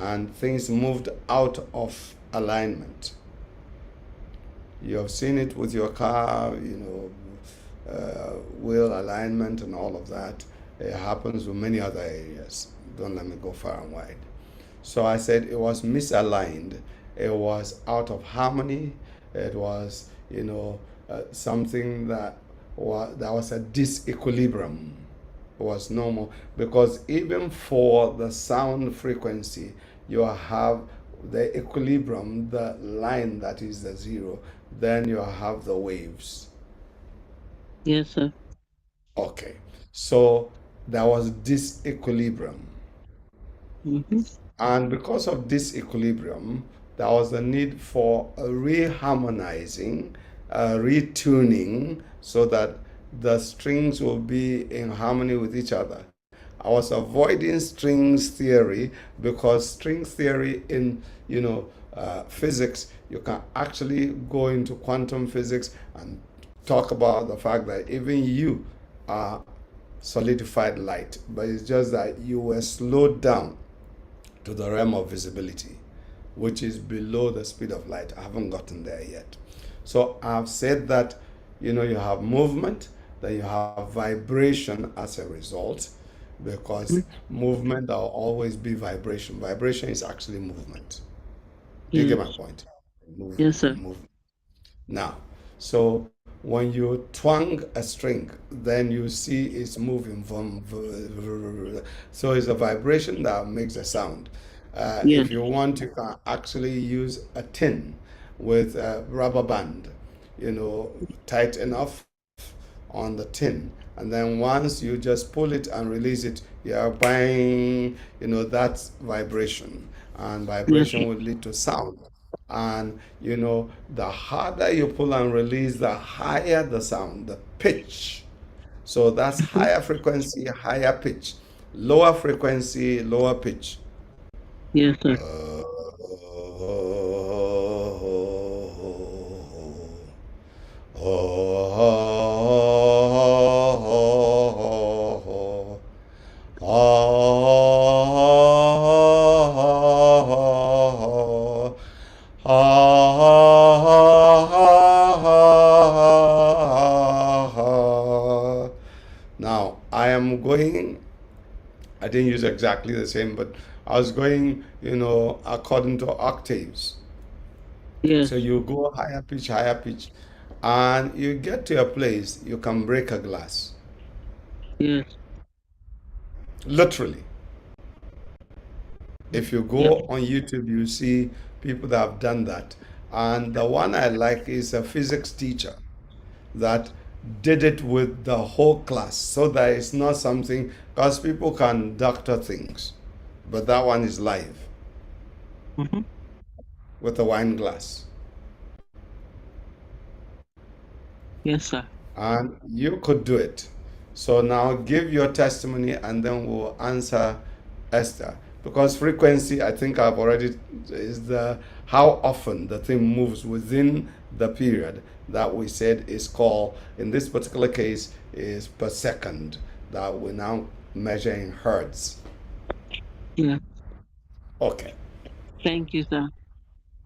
and things moved out of alignment. You have seen it with your car, wheel alignment and all of that. It happens with many other areas. Don't let me go far and wide. So I said it was misaligned. It was out of harmony. It was, something that was a disequilibrium. It was normal because even for the sound frequency, you have the equilibrium, the line that is the zero. Then you have the waves. Yes, sir. Okay. So there was disequilibrium. Mm-hmm. And because of this equilibrium, there was a need for a reharmonizing, retuning, so that the strings will be in harmony with each other. I was avoiding strings theory because string theory in physics, you can actually go into quantum physics and talk about the fact that even you are solidified light, but it's just that you were slowed down to the realm of visibility, which is below the speed of light. I haven't gotten there yet. So I've said that you have movement, then you have vibration as a result, because movement will always be vibration. Vibration is actually movement. Do you get my Yes. point? Yes, sir. Movement. Now, so when you twang a string, then you see it's moving from. So it's a vibration that makes a sound. Yes. If you want, you can actually use a tin with a rubber band, tight enough on the tin. And then once you just pull it and release it, you're bang, that's vibration. And Yes, vibration sir. will lead to sound. And the harder you pull and release, the higher the sound, the pitch. So that's Mm-hmm. higher frequency, higher pitch. Lower frequency, lower pitch. Yes, sir. Now, I didn't use exactly the same, but I was going, according to octaves. Yes. So you go higher pitch, and you get to a place you can break a glass. Yes. Literally. If you Yep. go on YouTube, you see people that have done that. And the one I like is a physics teacher that did it with the whole class, so that it's not something, because people can doctor things, but that one is live Mm-hmm. with a wine glass. Yes, sir. And you could do it. So now give your testimony and then we'll answer Esther. Because frequency, I think I've already, is the how often the thing moves within the period that we said is called, in this particular case, is per second, that we now measure in hertz. Yeah. Okay, Thank you, sir.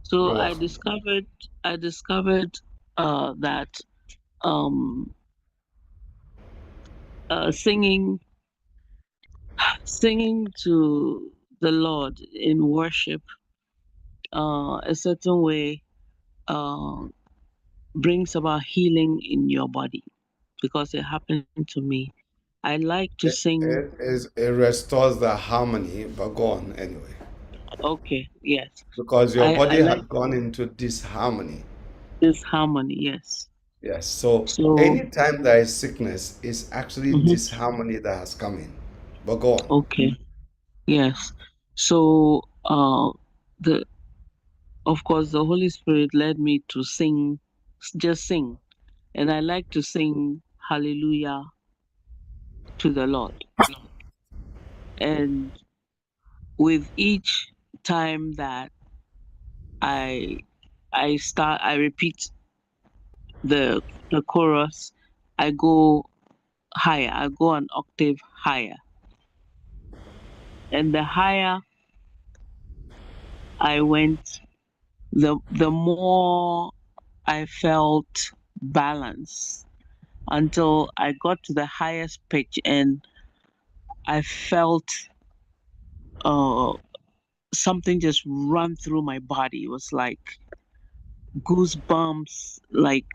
So you're welcome. I discovered that um singing to the Lord in worship a certain way uh brings about healing in your body, because it happened to me. I like to sing. It restores the harmony, but go on anyway. Okay, yes. Because your I body like had gone into disharmony. this harmony, yes. Yes. So So, anytime there is sickness, it's actually mhm, disharmony that has come in. But go on. okay, yes. So, the of course, the Holy Spirit led me to sing, just sing. And I like to sing hallelujah to the Lord. And with each time that I I repeat the chorus, I go higher. I go an octave higher. And the higher I went, the more I felt balance until I got to the highest pitch, and I felt uh, something just run through my body. It was like goosebumps, like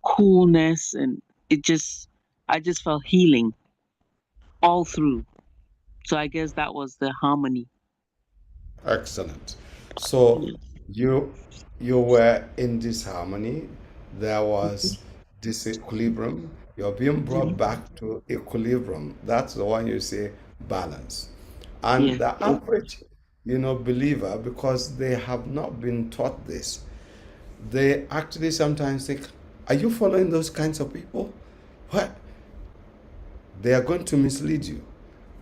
coolness, and I just felt healing all through. So I guess that was the harmony. Excellent. So Yes. you you were in disharmony. There was disequilibrium. You're being brought back to equilibrium. That's the one you say balance. And Yes. the average, believer, because they have not been taught this, they actually sometimes think, "Are you following those kinds of people? What? They are going to mislead you."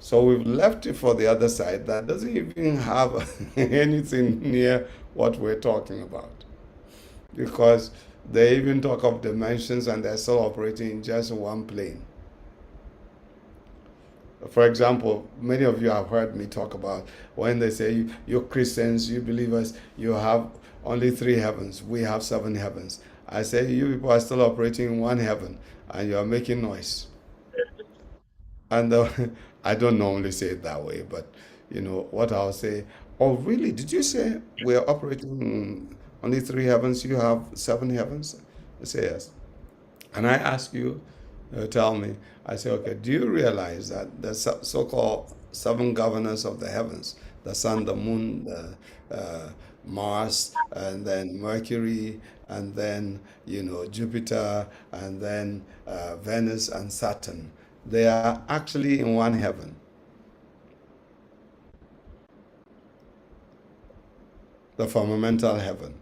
So we've left it for the other side that doesn't even have anything near what we're talking about. Because they even talk of dimensions and they're still operating in just one plane. For example, many of you have heard me talk about when they say, you Christians, you believers, you have only 3 heavens. We have 7 heavens. I say, you people are still operating in one heaven and you are making noise. And I don't normally say it that way, but what I'll say, oh, really? Did you say we're operating in only 3 heavens? You have 7 heavens? I say yes. And I ask you, tell me, I say, okay, do you realize that the so-called 7 governors of the heavens, the sun, the moon, the Mars, and then Mercury, and then, Jupiter, and then Venus and Saturn, they are actually in one heaven, the firmamental heaven,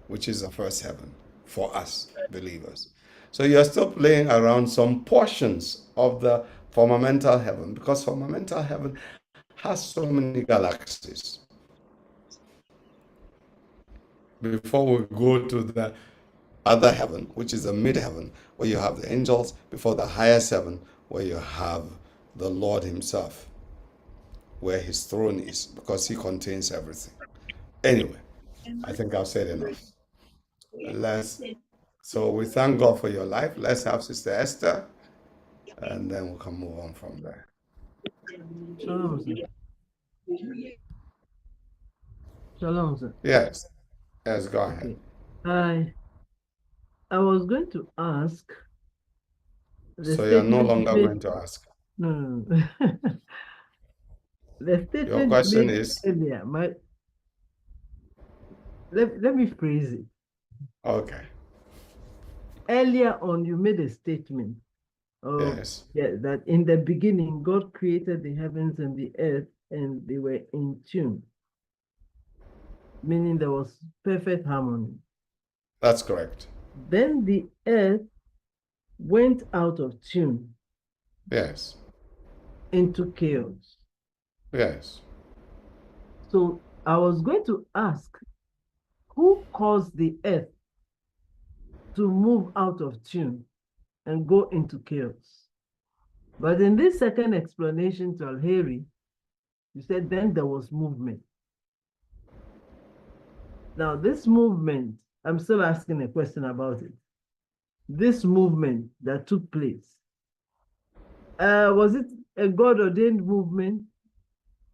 which is the first heaven for us believers. So you're still playing around some portions of the firmamental heaven because firmamental heaven has so many galaxies. Before we go to the other heaven, which is the mid heaven, where you have the angels, before the highest heaven, where you have the Lord Himself, where His throne is, because He contains everything. Anyway, I think I've said enough. Let's. So we thank God for your life. Let's have Sister Esther, and then we can move on from there. Shalom, sir. Shalom, sir. Yes. Yes, go ahead. Okay. I was going to ask the So you're no statement longer made. going to ask. No, no, no. The Your statement question made is, earlier. Let me phrase it. okay. Earlier on, you made a statement of Yes. that in the beginning, God created the heavens and the earth, and they were in tune, meaning there was perfect harmony. That's correct. Then the earth went out of tune Yes. into chaos. Yes. So I was going to ask, who caused the earth to move out of tune and go into chaos? But in this second explanation to Alheri, you said then there was movement. Now, this movement, I'm still asking a question about it. This movement that took place, was it a God-ordained movement,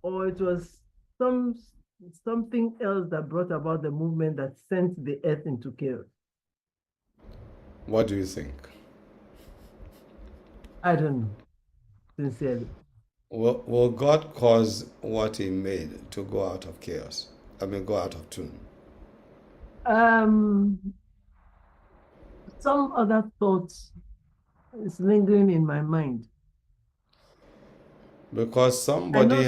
or it was something else that brought about the movement that sent the earth into chaos? What do you think? I don't know, sincerely. Will God cause what He made to go out of chaos? Go out of tune? Some other thoughts is lingering in my mind. Because I know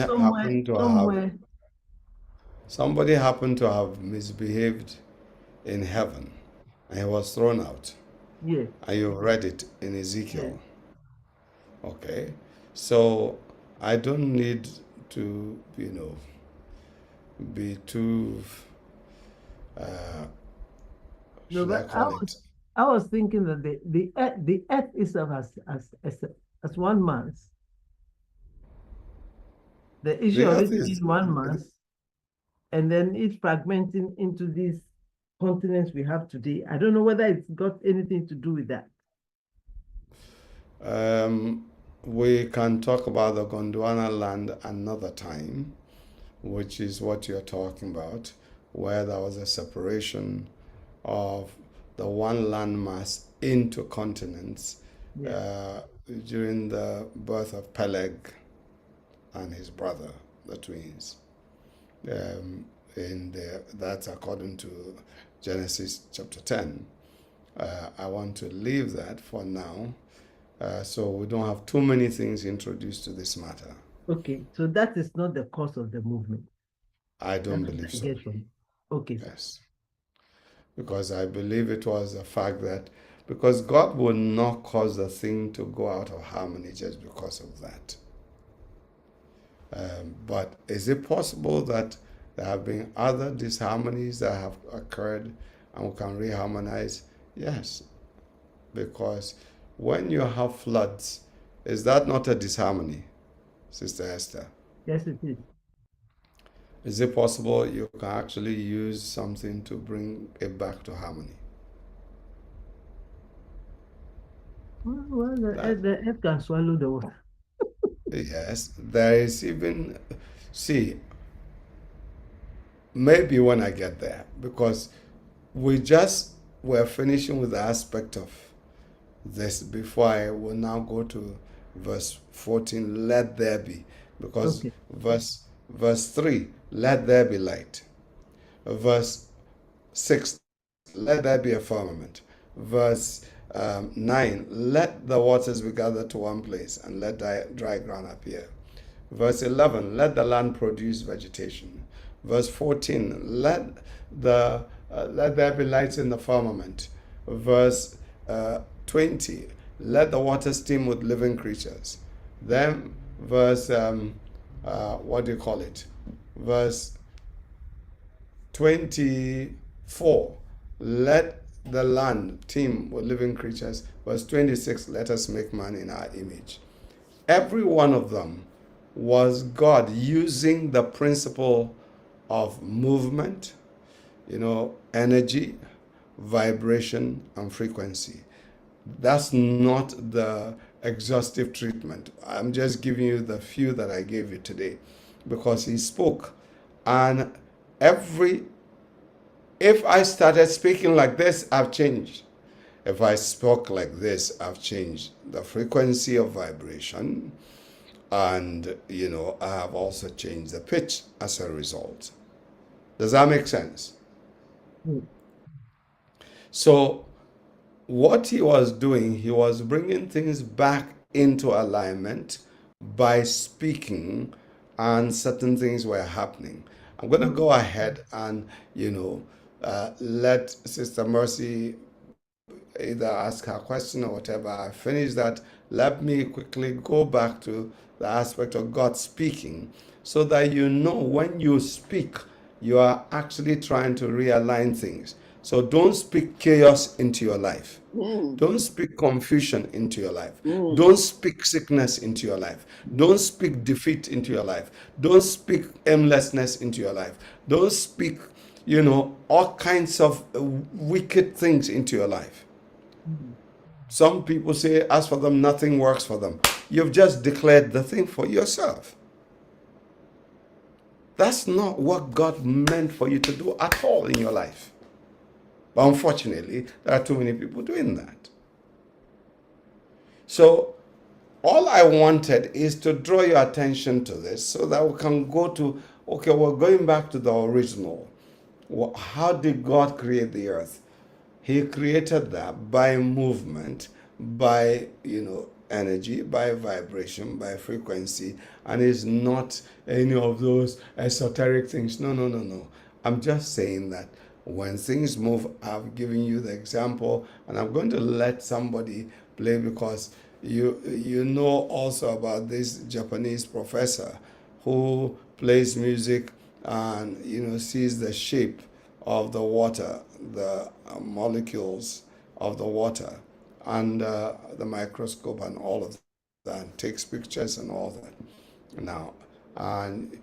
somebody happened to have misbehaved in heaven and he was thrown out. yeah, And you read it in yeah. Ezekiel. Okay. So I don't need to, be too, No, should I but call it? I was thinking that the earth itself as one mass. The issue The of earth it is, being one mass and then it fragmenting into these continents we have today. I don't know whether it's got anything to do with that. We can talk about the Gondwana land another time, which is what you're talking about, where there was a separation of the one landmass into continents during the birth of Peleg and his brother, the twins. That's according to Genesis chapter 10. I want to leave that for now, so we don't have too many things introduced to this matter. Okay, so that is not the cause of the movement. I don't believe so. Okay. Yes. Because I believe it was the fact that because God will not cause the thing to go out of harmony just because of that. But is it possible that there have been other disharmonies that have occurred and we can reharmonize? Yes. Because when you have floods, is that not a disharmony, Sister Esther? Yes, it is. Is it possible you can actually use something to bring it back to harmony? Well, the earth can swallow the water. Yes, there is even, see, maybe when I get there, because we're finishing with the aspect of this before I will now go to verse 14, let there be, because verse 3, let there be light. Verse 6, let there be a firmament. Verse 9, let the waters be gathered to one place and let dry ground appear. Verse 11, let the land produce vegetation. Verse 14, let there be lights in the firmament. Verse 20, let the water steam with living creatures. Then verse, Verse 24, let the land teem with living creatures. Verse 26, let us make man in our image. Every one of them was God using the principle of movement, energy, vibration, and frequency. That's not the exhaustive treatment. I'm just giving you the few that I gave you today because he spoke. And if I started speaking like this, I've changed. If I spoke like this, I've changed the frequency of vibration. And, I have also changed the pitch as a result. Does that make sense? So what he was doing, he was bringing things back into alignment by speaking, and certain things were happening. I'm going to go ahead and, let Sister Mercy either ask her question or whatever. I finish that. Let me quickly go back to the aspect of God speaking so that when you speak, you are actually trying to realign things. So don't speak chaos into your life. Don't speak confusion into your life. Don't speak sickness into your life. Don't speak defeat into your life. Don't speak aimlessness into your life. Don't speak, all kinds of wicked things into your life. Some people say, as for them, nothing works for them. You've just declared the thing for yourself. That's not what God meant for you to do at all in your life. But unfortunately, there are too many people doing that. So all I wanted is to draw your attention to this so that we can go to, we're going back to the original. How did God create the earth? He created that by movement, by, energy, by vibration, by frequency, and it's not any of those esoteric things. No. I'm just saying that when things move, I've given you the example, and I'm going to let somebody play because you know also about this Japanese professor who plays music and sees the shape of the water, the molecules of the water, and the microscope and all of that, and takes pictures and all that. Now, and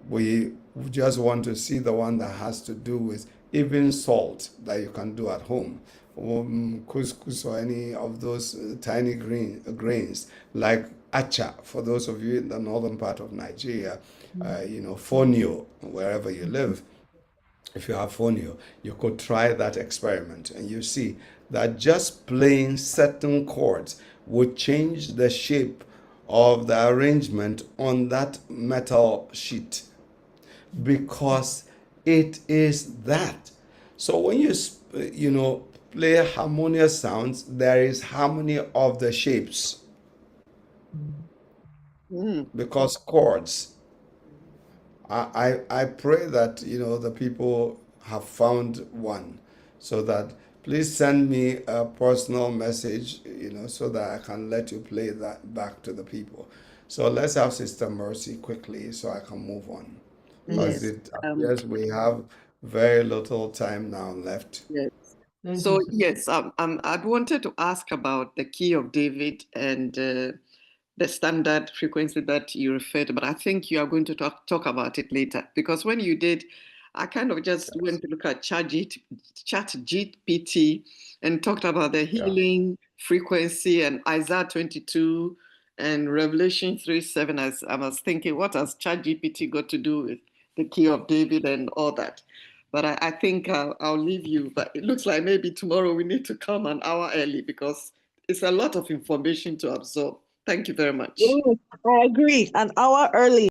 We just want to see the one that has to do with even salt that you can do at home, couscous or any of those tiny grains like acha for those of you in the northern part of Nigeria, fonio wherever you live. If you have fonio, you could try that experiment and you see that just playing certain chords would change the shape of the arrangement on that metal sheet because it is that. So when you play harmonious sounds, there is harmony of the shapes because chords. I pray that the people have found one, so that please send me a personal message, so that I can let you play that back to the people. So let's have Sister Mercy quickly so I can move on. Because Yes. it appears we have very little time now left. Yes. Thank So you. yes, I wanted to ask about the key of David and the standard frequency that you referred to, but I think you are going to talk about it later, because when you did, I kind of just went to look at ChatGPT and talked about the Yeah. healing frequency and Isaiah 22 and Revelation 3:7. As I was thinking, what has ChatGPT got to do with the key of David and all that? But I think I'll leave you. But it looks like maybe tomorrow we need to come an hour early because it's a lot of information to absorb. Thank you very much. Yes, I agree. An hour early.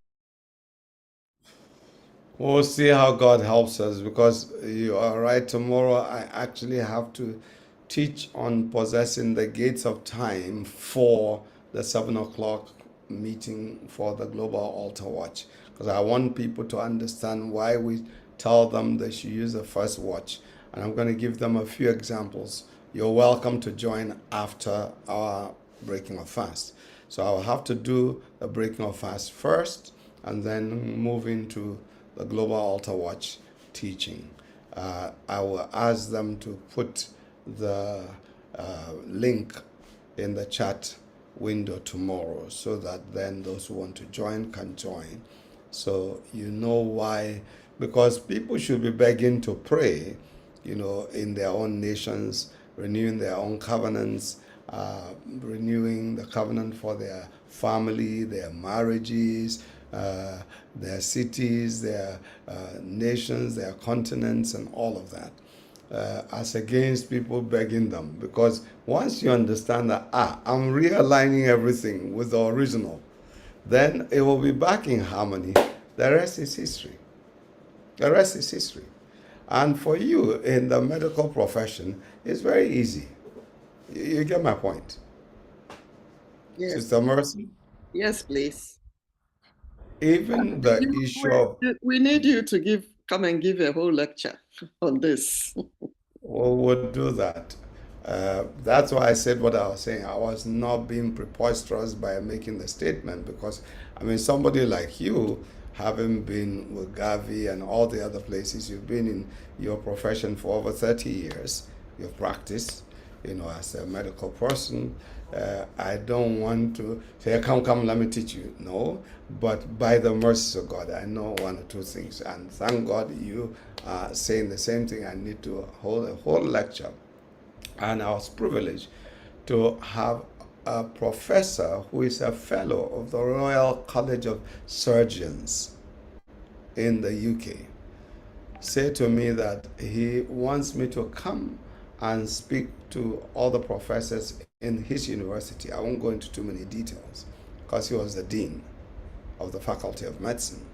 We'll see how God helps us, because you are right. Tomorrow I actually have to teach on possessing the gates of time for the 7 o'clock meeting for the Global Altar Watch, because I want people to understand why we tell them they should use the first watch. And I'm going to give them a few examples. You're welcome to join after our breaking of fast. So I'll have to do the breaking of fast first and then move into the Global Altar Watch teaching. I will ask them to put the link in the chat window tomorrow, so that then those who want to join can join. So you know why, because people should be begging to pray, in their own nations, renewing their own covenants, renewing the covenant for their family, their marriages, their cities, their nations, their continents, and all of that, as against people begging them. Because once you understand that, I'm realigning everything with the original, then it will be back in harmony. The rest is history. The rest is history. And for you in the medical profession, it's very easy. You get my point. Yes. Sister Mercy? Yes, please. Even the issue of... We need you to come and give a whole lecture on this. We'll do that. That's why I said what I was saying. I was not being preposterous by making the statement, because, somebody like you, having been with Gavi and all the other places, you've been in your profession for over 30 years, you've practiced, as a medical person. I don't want to say, come, let me teach you. No, but by the mercies of God, I know one or two things. And thank God you are saying the same thing. I need to hold a whole lecture. And I was privileged to have a professor who is a fellow of the Royal College of Surgeons in the UK say to me that he wants me to come and speak to all the professors in his university. I won't go into too many details, because he was the dean of the Faculty of Medicine.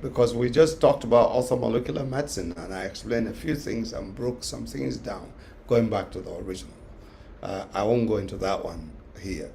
Because we just talked about orthomolecular medicine, and I explained a few things and broke some things down, going back to the original. I won't go into that one here.